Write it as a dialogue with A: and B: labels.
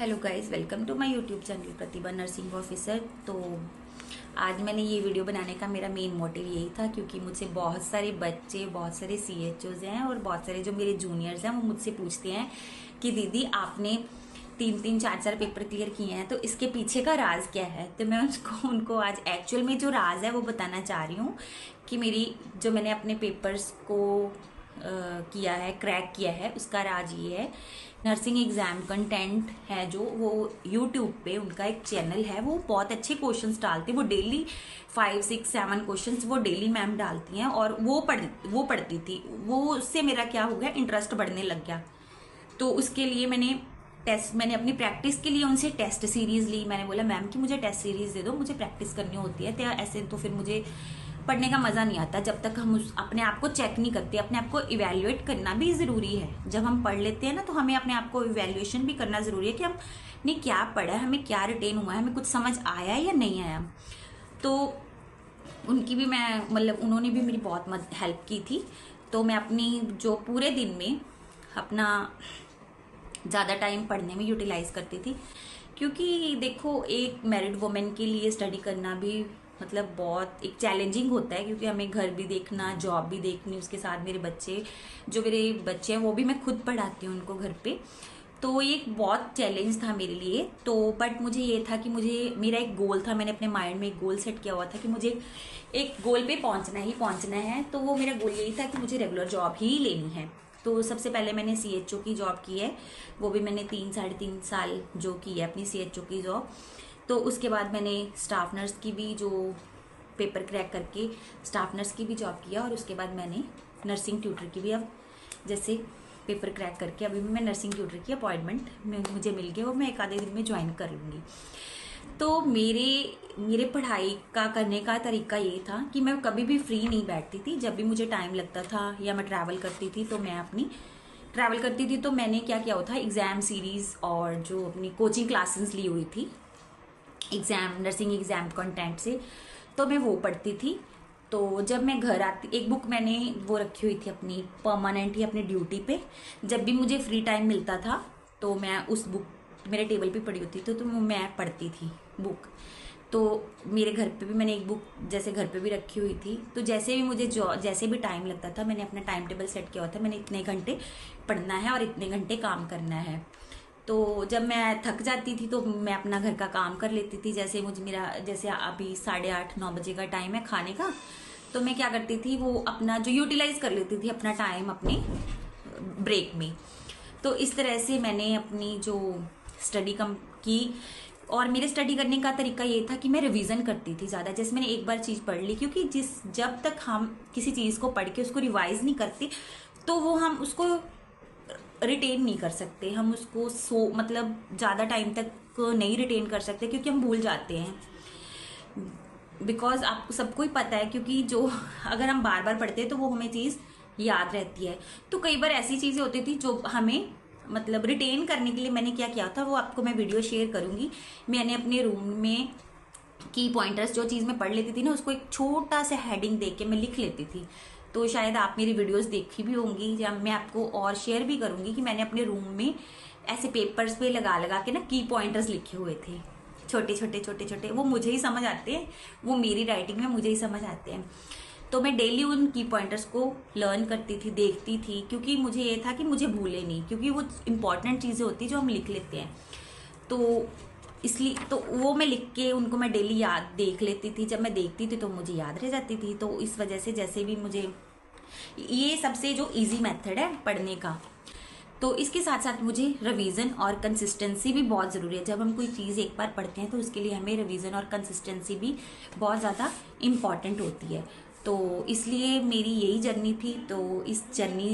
A: Hello guys, welcome to my YouTube channel Pratibha nursing officer. तो आज मैंने ये वीडियो बनाने का मेरा मेन मोटिव यही था, क्योंकि मुझसे बहुत सारे बच्चे, बहुत सारे CHOs हैं और बहुत सारे जो मेरे जूनियर्स हैं वो मुझसे पूछते हैं कि दीदी आपने 3-3, 4-4 पेपर क्लियर किए हैं, तो इसके पीछे का राज क्या है। तो मैं उनको आज एक्चुअल में जो राज है वो बताना चाह रही हूँ कि मैंने अपने पेपर्स को किया है, क्रैक किया है, उसका राज ये है। नर्सिंग एग्जाम कंटेंट है जो, वो यूट्यूब पे उनका एक चैनल है, वो बहुत अच्छे क्वेश्चंस डालते हैं। वो डेली 5, 6, 7 क्वेश्चंस वो डेली मैम डालती हैं और वो पढ़ती थी। वो उससे मेरा क्या हो गया, इंटरेस्ट बढ़ने लग गया। तो उसके लिए मैंने अपनी प्रैक्टिस के लिए उनसे टेस्ट सीरीज ली। मैंने बोला मैम कि मुझे टेस्ट सीरीज दे दो, मुझे प्रैक्टिस करनी होती है। तो ऐसे तो फिर मुझे पढ़ने का मज़ा नहीं आता जब तक हम अपने आप को चेक नहीं करते। अपने आप को इवेल्युएट करना भी ज़रूरी है। जब हम पढ़ लेते हैं ना, तो हमें अपने आप को इवेल्युएशन भी करना ज़रूरी है कि हमने क्या पढ़ा है, हमें क्या रिटेन हुआ है, हमें कुछ समझ आया या नहीं आया। तो उनकी भी उन्होंने भी मेरी बहुत हेल्प की थी। तो मैं अपनी जो पूरे दिन में अपना ज़्यादा टाइम पढ़ने में यूटिलाइज करती थी, क्योंकि देखो एक मैरिड वुमेन के लिए स्टडी करना भी बहुत एक चैलेंजिंग होता है, क्योंकि हमें घर भी देखना, जॉब भी देखनी, उसके साथ मेरे बच्चे हैं वो भी मैं खुद पढ़ाती हूँ उनको घर पे। तो ये एक बहुत चैलेंज था मेरे लिए। तो बट मुझे ये था कि मेरा एक गोल था, मैंने अपने माइंड में एक गोल सेट किया हुआ था कि मुझे एक गोल पे पहुंचना है। तो वो मेरा गोल यही था कि मुझे रेगुलर जॉब ही लेनी है। तो सबसे पहले मैंने CHO की जॉब की है, वो भी मैंने 3-3.5 साल जो की है अपनी CHO की जॉब। तो उसके बाद मैंने स्टाफ नर्स की भी जो पेपर क्रैक करके स्टाफ नर्स की भी जॉब किया, और उसके बाद मैंने नर्सिंग ट्यूटर की भी, अब जैसे पेपर क्रैक करके अभी भी मैं नर्सिंग ट्यूटर की अपॉइंटमेंट मुझे मिल गई, वो मैं 1 आधे दिन में ज्वाइन कर लूँगी। तो मेरे पढ़ाई का करने का तरीका ये था कि मैं कभी भी फ्री नहीं बैठती थी। जब भी मुझे टाइम लगता था या मैं ट्रैवल करती थी, तो मैंने क्या किया हुआ था, एग्ज़ाम सीरीज़ और जो अपनी कोचिंग क्लासेस ली हुई थी नर्सिंग एग्जाम कंटेंट से, तो मैं वो पढ़ती थी। तो जब मैं घर आती, एक बुक मैंने वो रखी हुई थी अपनी परमानेंट ही अपनी ड्यूटी पे। जब भी मुझे फ्री टाइम मिलता था तो मैं उस बुक मेरे टेबल पे पड़ी होती थी, तो मैं पढ़ती थी बुक। तो मेरे घर पे भी मैंने एक बुक जैसे घर पे भी रखी हुई थी। तो जैसे भी टाइम लगता था, मैंने अपना टाइम टेबल सेट किया हुआ था, मैंने इतने घंटे पढ़ना है और इतने घंटे काम करना है। तो जब मैं थक जाती थी तो मैं अपना घर का काम कर लेती थी। जैसे अभी 8:30-9 बजे का टाइम है खाने का, तो मैं क्या करती थी, वो अपना जो यूटिलाइज कर लेती थी अपना टाइम अपने ब्रेक में। तो इस तरह से मैंने अपनी जो स्टडी कम की। और मेरे स्टडी करने का तरीका ये था कि मैं रिवीजन करती थी ज़्यादा। जैसे मैंने एक बार चीज़ पढ़ ली, क्योंकि जब तक हम किसी चीज़ को पढ़ के उसको रिवाइज नहीं करते, तो वो हम उसको रिटेन नहीं कर सकते। हम उसको ज़्यादा टाइम तक नहीं रिटेन कर सकते, क्योंकि हम भूल जाते हैं। बिकॉज आपको सबको ही पता है, क्योंकि जो अगर हम बार बार पढ़ते हैं तो वो हमें चीज़ याद रहती है। तो कई बार ऐसी चीज़ें होती थी जो हमें रिटेन करने के लिए मैंने क्या किया था, वो आपको मैं वीडियो शेयर करूँगी। मैंने अपने रूम में की पॉइंटर्स, जो चीज़ मैं पढ़ लेती थी ना, उसको एक छोटा सा हेडिंग दे के मैं लिख लेती थी। तो शायद आप मेरी वीडियोस देखी भी होंगी, या मैं आपको और शेयर भी करूँगी कि मैंने अपने रूम में ऐसे पेपर्स पे लगा लगा के ना की पॉइंटर्स लिखे हुए थे, छोटे छोटे। वो मुझे ही समझ आते हैं, वो मेरी राइटिंग में मुझे ही समझ आते हैं। तो मैं डेली उन की पॉइंटर्स को लर्न करती थी, देखती थी, क्योंकि मुझे ये था कि मुझे भूले नहीं, क्योंकि वो इंपॉर्टेंट चीज़ें होती हैं जो हम लिख लेते हैं। तो इसलिए तो वो मैं लिख के उनको मैं डेली याद देख लेती थी। जब मैं देखती थी तो मुझे याद रह जाती थी। तो इस वजह से जैसे भी मुझे, ये सबसे जो इजी मेथड है पढ़ने का। तो इसके साथ साथ मुझे रिवीजन और कंसिस्टेंसी भी बहुत ज़रूरी है। जब हम कोई चीज़ एक बार पढ़ते हैं तो उसके लिए हमें रिवीजन और कंसिस्टेंसी भी बहुत ज़्यादा इम्पॉर्टेंट होती है। तो इसलिए मेरी यही जर्नी थी। तो इस जर्नी